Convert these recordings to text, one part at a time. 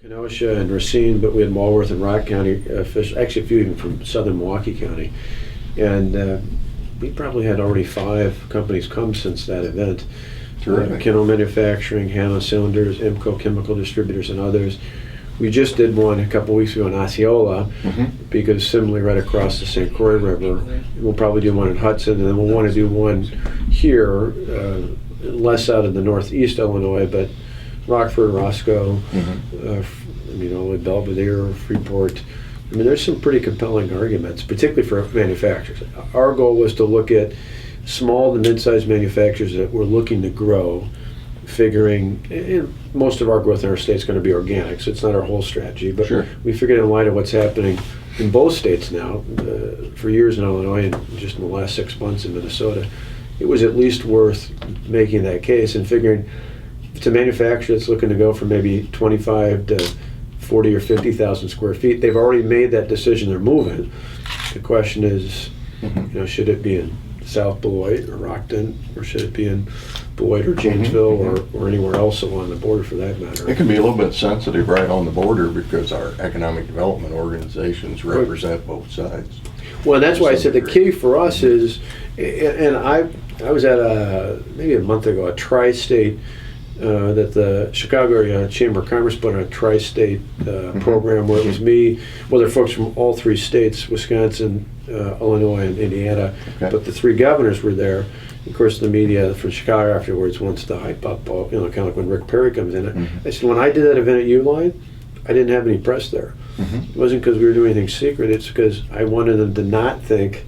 Kenosha and Racine, but we had Walworth and Rock County fish, actually a few even from southern Milwaukee County. And we probably had already 5 companies come since that event. Kennel Manufacturing, Hanna Cylinders, IMCO Chemical Distributors, and others. We just did one a couple weeks ago in Osceola, because similarly right across the St. Croix River. We'll probably do one in Hudson, and then we'll want to do one here, less out of the northeast Illinois, but Rockford, Roscoe, Belvedere, Freeport. I mean, there's some pretty compelling arguments, particularly for manufacturers. Our goal was to look at small to mid-sized manufacturers that were looking to grow, figuring, and most of our growth in our state is going to be organic, so it's not our whole strategy, but we figured in light of what's happening in both states now, for years in Illinois and just in the last 6 months in Minnesota, it was at least worth making that case and figuring it's a manufacturer that's looking to go from maybe 25 to 40 or 50,000 square feet. They've already made that decision, they're moving. The question is, should it be in South Beloit or Rockton, or should it be in Beloit or Janesville or anywhere else along the border for that matter? It can be a little bit sensitive right on the border because our economic development organizations represent both sides. Well, that's why I said the key for us is, and I was at maybe a month ago, a tri-state that the Chicago area Chamber of Commerce put on a tri-state program where it was me, well, there are folks from all 3 states, Wisconsin, Illinois, and Indiana, but the 3 governors were there. Of course, the media from Chicago afterwards wants to hype up, kind of like when Rick Perry comes in. I said, when I did that event at Uline, I didn't have any press there. It wasn't because we were doing anything secret, it's because I wanted them to not think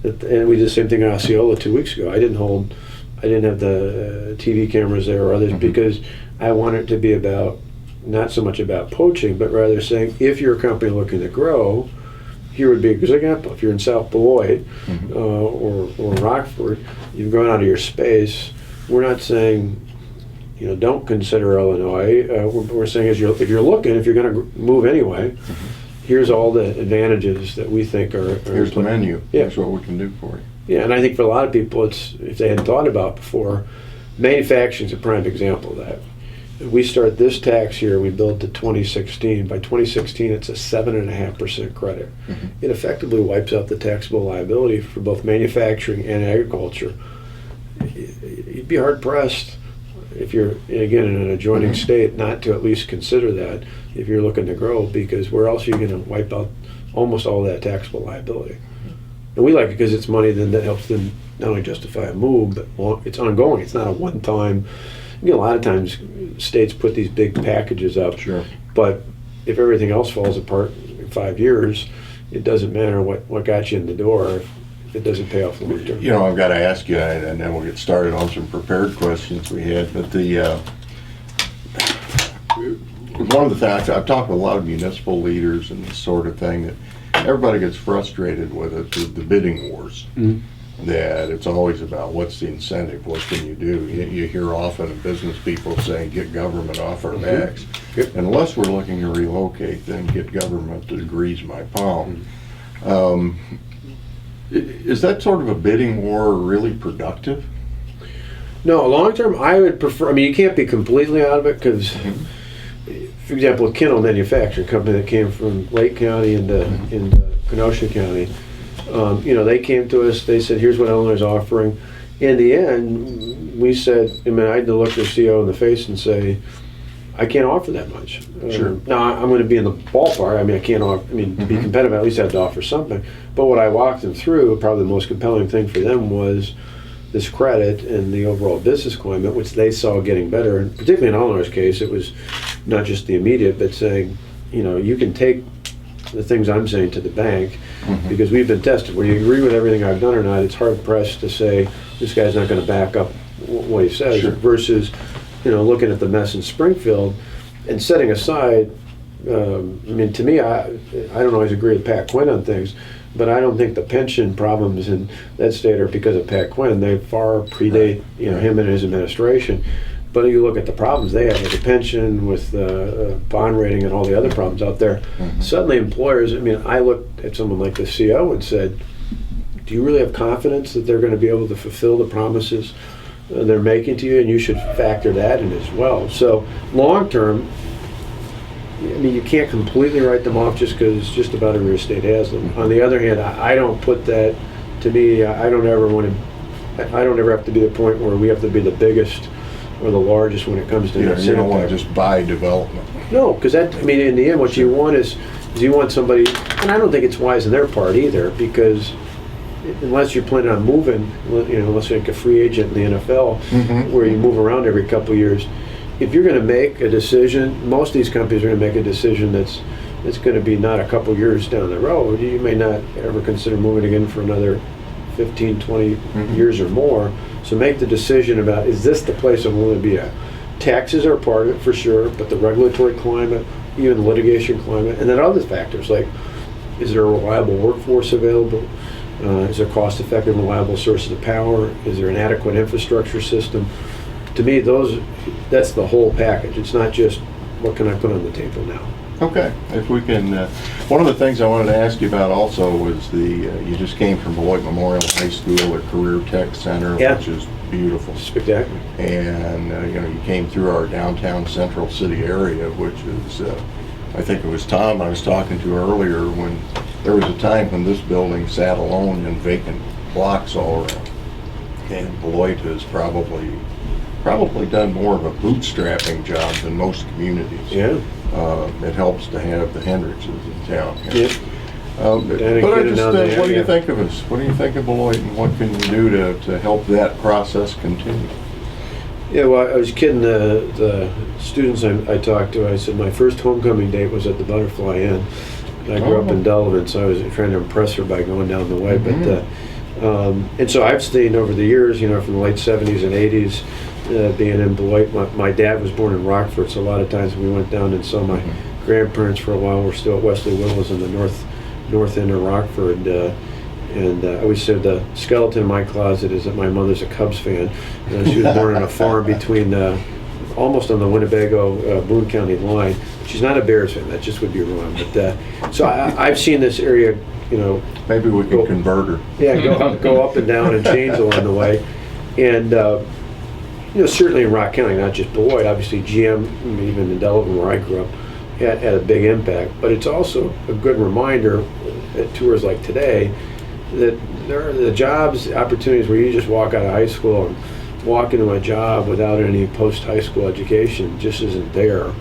that, and we did the same thing in Osceola 2 weeks ago. I didn't have the TV cameras there or others because I want it to be about, not so much about poaching, but rather saying, if you're a company looking to grow, here would be a good example. If you're in South Beloit or Rockford, you've gone out of your space. We're not saying, don't consider Illinois. We're saying if you're looking, if you're going to move anyway, here's all the advantages that we think are here's the menu. Here's what we can do for you. Yeah, and I think for a lot of people, it's, if they hadn't thought about it before, manufacturing is a prime example of that. We start this tax year, we build to 2016. By 2016, it's a 7.5% credit. It effectively wipes out the taxable liability for both manufacturing and agriculture. You'd be hard pressed if you're, again, in an adjoining state, not to at least consider that if you're looking to grow, because where else are you going to wipe out almost all that taxable liability? And we like it because it's money then that helps them not only justify a move, but it's ongoing. It's not a one-time. A lot of times states put these big packages up, but if everything else falls apart in 5 years, it doesn't matter what got you in the door if it doesn't pay off long term. I've got to ask you, and then we'll get started on some prepared questions we had, but one of the facts, I've talked with a lot of municipal leaders and this sort of thing, that everybody gets frustrated with it, the bidding wars. That it's always about what's the incentive, what can you do. You hear often of business people saying, get government off our backs. Unless we're looking to relocate, then get government that agrees my palm. Is that sort of a bidding war really productive? No, long term, I would prefer, you can't be completely out of it because, for example, Kennel Manufacturing Company that came from Lake County into Kenosha County, they came to us, they said, here's what Illinois is offering. In the end, we said, I had to look the CEO in the face and say, I can't offer that much. Now, I'm going to be in the ballpark. I can't offer, to be competitive, I at least have to offer something. But what I walked them through, probably the most compelling thing for them was this credit and the overall business climate, which they saw getting better. And particularly in Illinois' case, it was not just the immediate, but saying, you can take the things I'm saying to the bank, because we've been tested. Whether you agree with everything I've done or not, it's hard pressed to say this guy's not going to back up what he says, versus looking at the mess in Springfield and setting aside, to me, I don't always agree with Pat Quinn on things, but I don't think the pension problems in that state are because of Pat Quinn. They far predate him and his administration. But if you look at the problems they have with the pension, with the bond rating, and all the other problems out there, suddenly employers, I looked at someone like the CEO and said, do you really have confidence that they're going to be able to fulfill the promises they're making to you? And you should factor that in as well. So long term, I mean, you can't completely write them off just because just about every state has them. On the other hand, I don't put that, to me, I don't ever have to be the point where we have to be the biggest or the largest when it comes to You don't want to just buy development. No, because that, I mean, in the end, what you want is you want somebody, and I don't think it's wise on their part either, because unless you're planning on moving, unless you're like a free agent in the NFL, where you move around every couple of years, if you're going to make a decision, most of these companies are going to make a decision that's going to be not a couple years down the road. You may not ever consider moving again for another 15, 20 years or more. So make the decision about, is this the place I'm willing to be at? Taxes are part of it for sure, but the regulatory climate, even the litigation climate, and then other factors like, is there a reliable workforce available? Is there cost-effective, reliable sources of power? Is there an adequate infrastructure system? To me, that's the whole package. It's not just what can I put on the table now. Okay, if we can, one of the things I wanted to ask you about also was you just came from Beloit Memorial High School, a career tech center, which is beautiful. Spectacular. And, you came through our downtown central city area, which is, I think it was Tom I was talking to earlier, when there was a time when this building sat alone in vacant blocks all around. And Beloit has probably done more of a bootstrapping job than most communities. Yeah. It helps to have the Hendrickses in town. Yeah. But I just, what do you think of us? What do you think of Beloit, and what can you do to help that process continue? Yeah, well, I was kidding the students I talked to. I said my first homecoming date was at the Butterfly Inn. I grew up in Delavan, so I was trying to impress her by going down the way. But and so I've stayed over the years, from the late 70s and 80s. Being in Beloit, my dad was born in Rockford, so a lot of times we went down and saw my grandparents for a while. We're still at Wesley Willows in the north end of Rockford, and I always said the skeleton in my closet is that my mother's a Cubs fan. She was born on a farm between almost on the Winnebago Boone County line. She's not a Bears fan. That just would be wrong. But so I've seen this area, maybe we can convert her. Yeah, go up and down and change along the way, and. Certainly in Rock County, not just Beloit, obviously GM, even in Delavan where I grew up, had a big impact. But it's also a good reminder at tours like today that there are the jobs, opportunities where you just walk out of high school and walk into a job without any post-high school education just isn't there.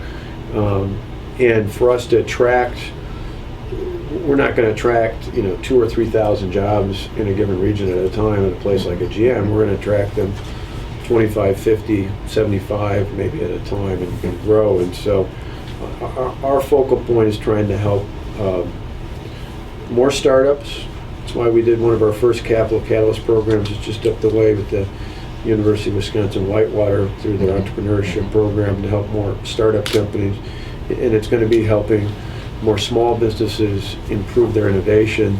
And for us to attract, we're not going to attract 2,000 or 3,000 jobs in a given region at a time at a place like a GM. We're going to attract them 25, 50, 75 maybe at a time and grow. And so our focal point is trying to help more startups. That's why we did one of our first Capital Catalyst programs. It's just up the way with the University of Wisconsin-Whitewater through their entrepreneurship program to help more startup companies. And it's going to be helping more small businesses improve their innovation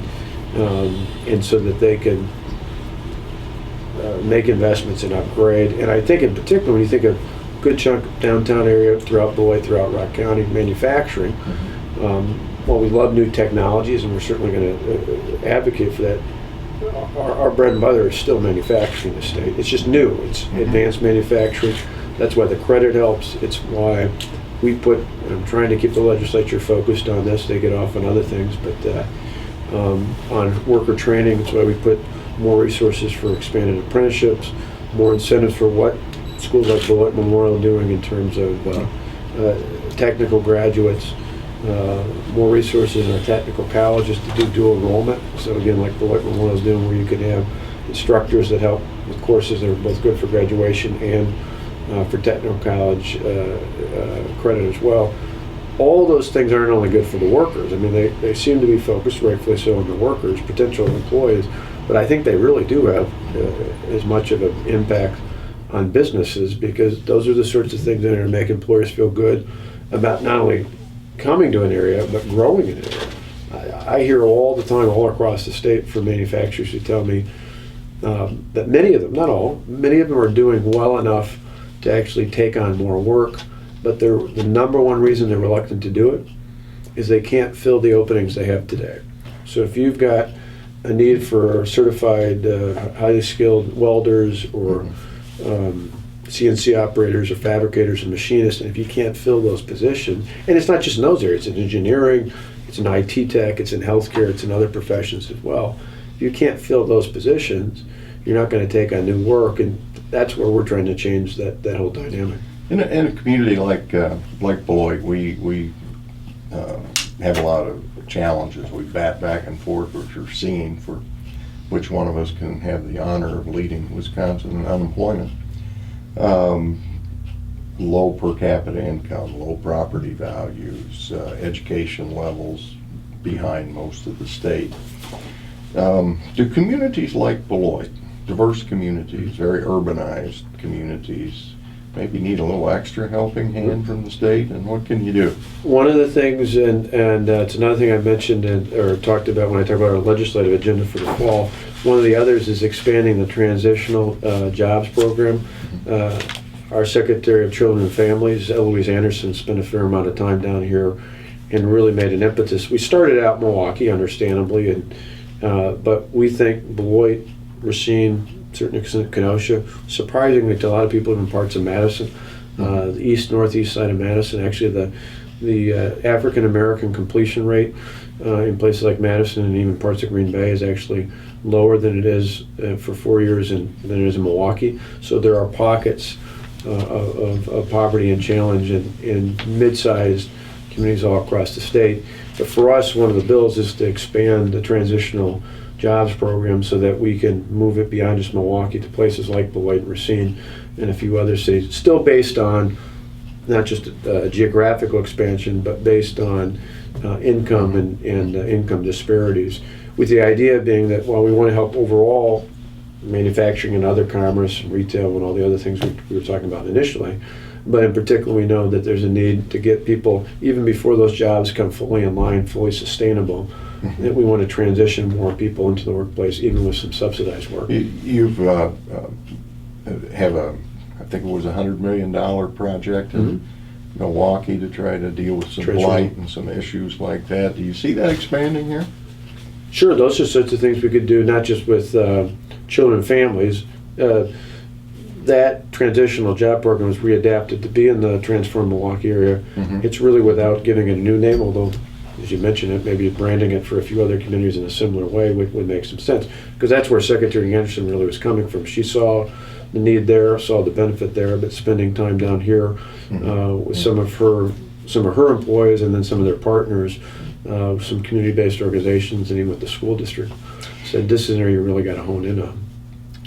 and so that they can make investments and upgrade. And I think in particular, when you think of a good chunk of downtown area throughout Beloit, throughout Rock County, manufacturing, while we love new technologies and we're certainly going to advocate for that, our bread and butter is still manufacturing in the state. It's just new. It's advanced manufacturing. That's why the credit helps. It's why I'm trying to keep the legislature focused on this. They get off on other things, but on worker training, that's why we put more resources for expanded apprenticeships, more incentives for what schools like Beloit Memorial are doing in terms of technical graduates, more resources in our technical colleges to do dual enrollment. So again, like Beloit Memorial is doing, where you can have instructors that help with courses that are both good for graduation and for technical college credit as well. All those things aren't only good for the workers. I mean, they seem to be focused, rightfully so, on the workers, potential employees, but I think they really do have as much of an impact on businesses, because those are the sorts of things that are going to make employers feel good about not only coming to an area, but growing in an area. I hear all the time, all across the state, from manufacturers who tell me that many of them, not all, many of them are doing well enough to actually take on more work, but the number one reason they're reluctant to do it is they can't fill the openings they have today. So if you've got a need for certified, highly skilled welders or CNC operators or fabricators and machinists, and if you can't fill those positions, and it's not just in those areas, it's in engineering, it's in IT tech, it's in healthcare, it's in other professions as well. If you can't fill those positions, you're not going to take on new work, and that's where we're trying to change that whole dynamic. In a community like Beloit, we have a lot of challenges. We bat back and forth, which we're seeing for which one of us can have the honor of leading Wisconsin in unemployment. Low per capita income, low property values, education levels behind most of the state. Do communities like Beloit, diverse communities, very urbanized communities, maybe need a little extra helping hand from the state, and what can you do? One of the things, and it's another thing I mentioned or talked about when I talked about our legislative agenda for the fall, one of the others is expanding the transitional jobs program. Our Secretary of Children and Families, Eloise Anderson, spent a fair amount of time down here and really made an impetus. We started out in Milwaukee, understandably, but we think Beloit, Racine, certain extent Kenosha, surprisingly to a lot of people in parts of Madison, the northeast side of Madison, actually the African American completion rate in places like Madison and even parts of Green Bay is actually lower than it is for 4 years than it is in Milwaukee. So there are pockets of poverty and challenge in mid-sized communities all across the state. But for us, one of the bills is to expand the transitional jobs program so that we can move it beyond just Milwaukee to places like Beloit and Racine and a few other cities, still based on not just geographical expansion, but based on income and income disparities, with the idea being that while we want to help overall manufacturing and other commerce, retail, and all the other things we were talking about initially, but in particular we know that there's a need to get people, even before those jobs come fully in line, fully sustainable, that we want to transition more people into the workplace, even with some subsidized work. You've have I think it was $100 million project in Milwaukee to try to deal with some blight and some issues like that. Do you see that expanding here? Sure, those are sorts of things we could do, not just with children and families. That transitional job program was readapted to be in the Transform Milwaukee area. It's really without giving it a new name, although, as you mentioned it, maybe branding it for a few other communities in a similar way would make some sense, because that's where Secretary Anderson really was coming from. She saw the need there, saw the benefit there, but spending time down here with some of her employees and then some of their partners, some community-based organizations, and even with the school district, said this is an area you really got to hone in on.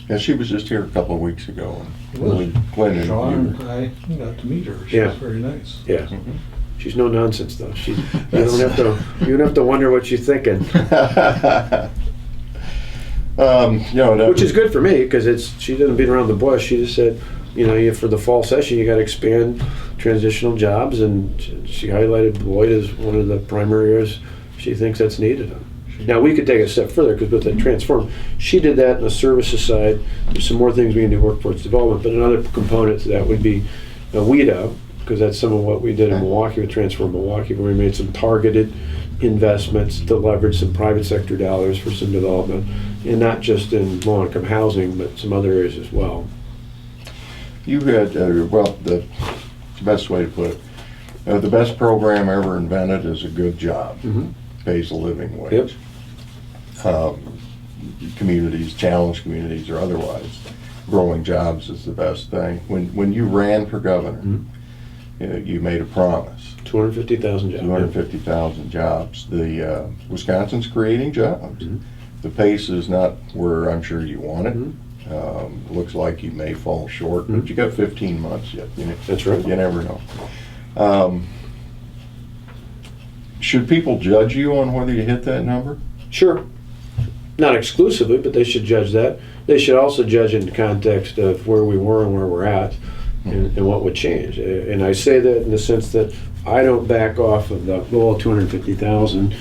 Yeah, she was just here a couple of weeks ago. Sean and I got to meet her. She was very nice. Yeah. She's no nonsense, though. You don't have to wonder what she's thinking. Which is good for me, because she didn't beat around the bush. She just said, for the fall session, you got to expand transitional jobs, and she highlighted Beloit as one of the primary areas she thinks that's needed. Now, we could take it a step further, because with the Transform, she did that on the services side. There's some more things we can do, workforce development, but another component to that would be WEDA, because that's some of what we did in Milwaukee with Transform Milwaukee, where we made some targeted investments to leverage some private sector dollars for some development, and not just in low-income housing, but some other areas as well. You had, the best way to put it, the best program ever invented is a good job. Pays a living wage. Communities, challenged communities or otherwise, growing jobs is the best thing. When you ran for governor, you made a promise. 250,000 jobs. 250,000 jobs. The Wisconsin's creating jobs. The pace is not where I'm sure you want it. Looks like you may fall short, but you got 15 months yet. That's right. You never know. Should people judge you on whether you hit that number? Sure. Not exclusively, but they should judge that. They should also judge in the context of where we were and where we're at, and what would change. And I say that in the sense that I don't back off of the goal of 250,000,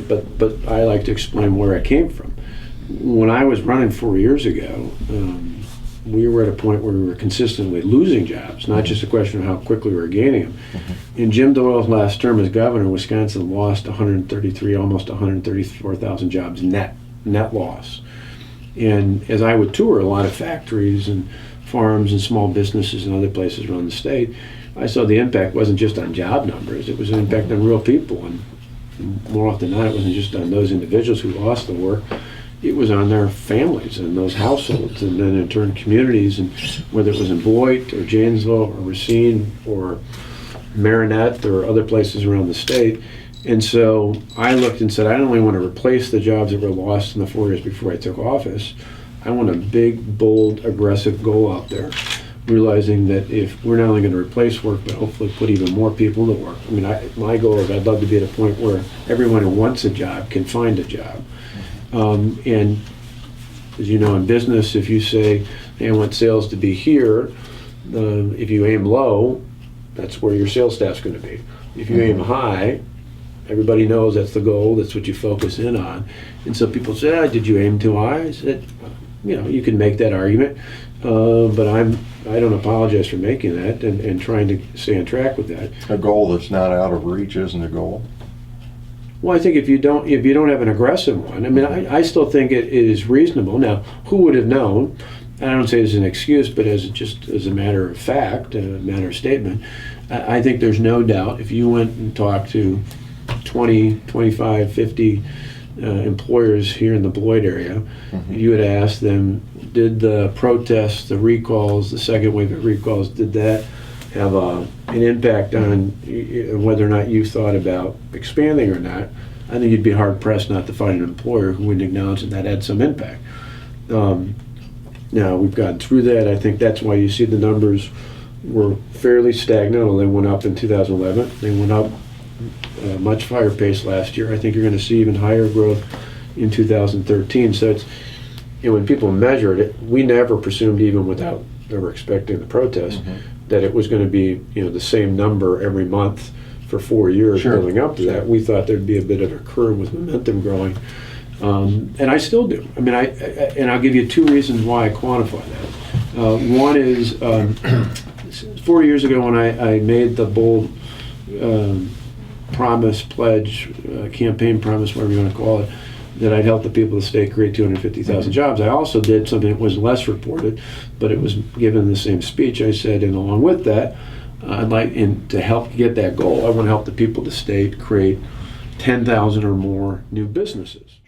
but I like to explain where I came from. When I was running 4 years ago, we were at a point where we were consistently losing jobs, not just a question of how quickly we were gaining them. In Jim Doyle's last term as governor, Wisconsin lost 133, almost 134,000 jobs net loss. And as I would tour a lot of factories and farms and small businesses and other places around the state, I saw the impact wasn't just on job numbers, it was an impact on real people. And more often than not, it wasn't just on those individuals who lost the work, it was on their families and those households, and then in turn communities, and whether it was in Beloit or Janesville or Racine or Marinette or other places around the state. And so I looked and said, I don't only want to replace the jobs that were lost in the 4 years before I took office, I want a big, bold, aggressive goal out there, realizing that if we're not only going to replace work, but hopefully put even more people into work. I mean, my goal is I'd love to be at a point where everyone who wants a job can find a job. And as you know, in business, if you say, hey, I want sales to be here, if you aim low, that's where your sales staff's going to be. If you aim high, everybody knows that's the goal, that's what you focus in on. And so people say, did you aim too high? I said, you can make that argument, but I don't apologize for making that and trying to stay on track with that. A goal that's not out of reach isn't a goal. Well, I think if you don't have an aggressive one, I mean, I still think it is reasonable. Now, who would have known? I don't say as an excuse, but as a matter of fact, a matter of statement, I think there's no doubt if you went and talked to 20, 25, 50 employers here in the Beloit area, you would ask them, did the protests, the recalls, the second wave of recalls, did that have an impact on whether or not you thought about expanding or not? I think you'd be hard pressed not to find an employer who wouldn't acknowledge that had some impact. Now, we've gotten through that. I think that's why you see the numbers were fairly stagnant, although they went up in 2011. They went up much higher pace last year. I think you're going to see even higher growth in 2013. So it's, when people measured it, we never presumed, even without ever expecting the protest, that it was going to be the same number every month for 4 years building up to that. We thought there'd be a bit of a curve with momentum growing, and I still do. I mean, and I'll give you 2 reasons why I quantify that. One is 4 years ago when I made the bold promise, pledge, campaign promise, whatever you want to call it, that I'd help the people of the state create 250,000 jobs. I also did something that was less reported, but it was given in the same speech. I said, and along with that, I'd like, to help get that goal, I want to help the people of the state create 10,000 or more new businesses.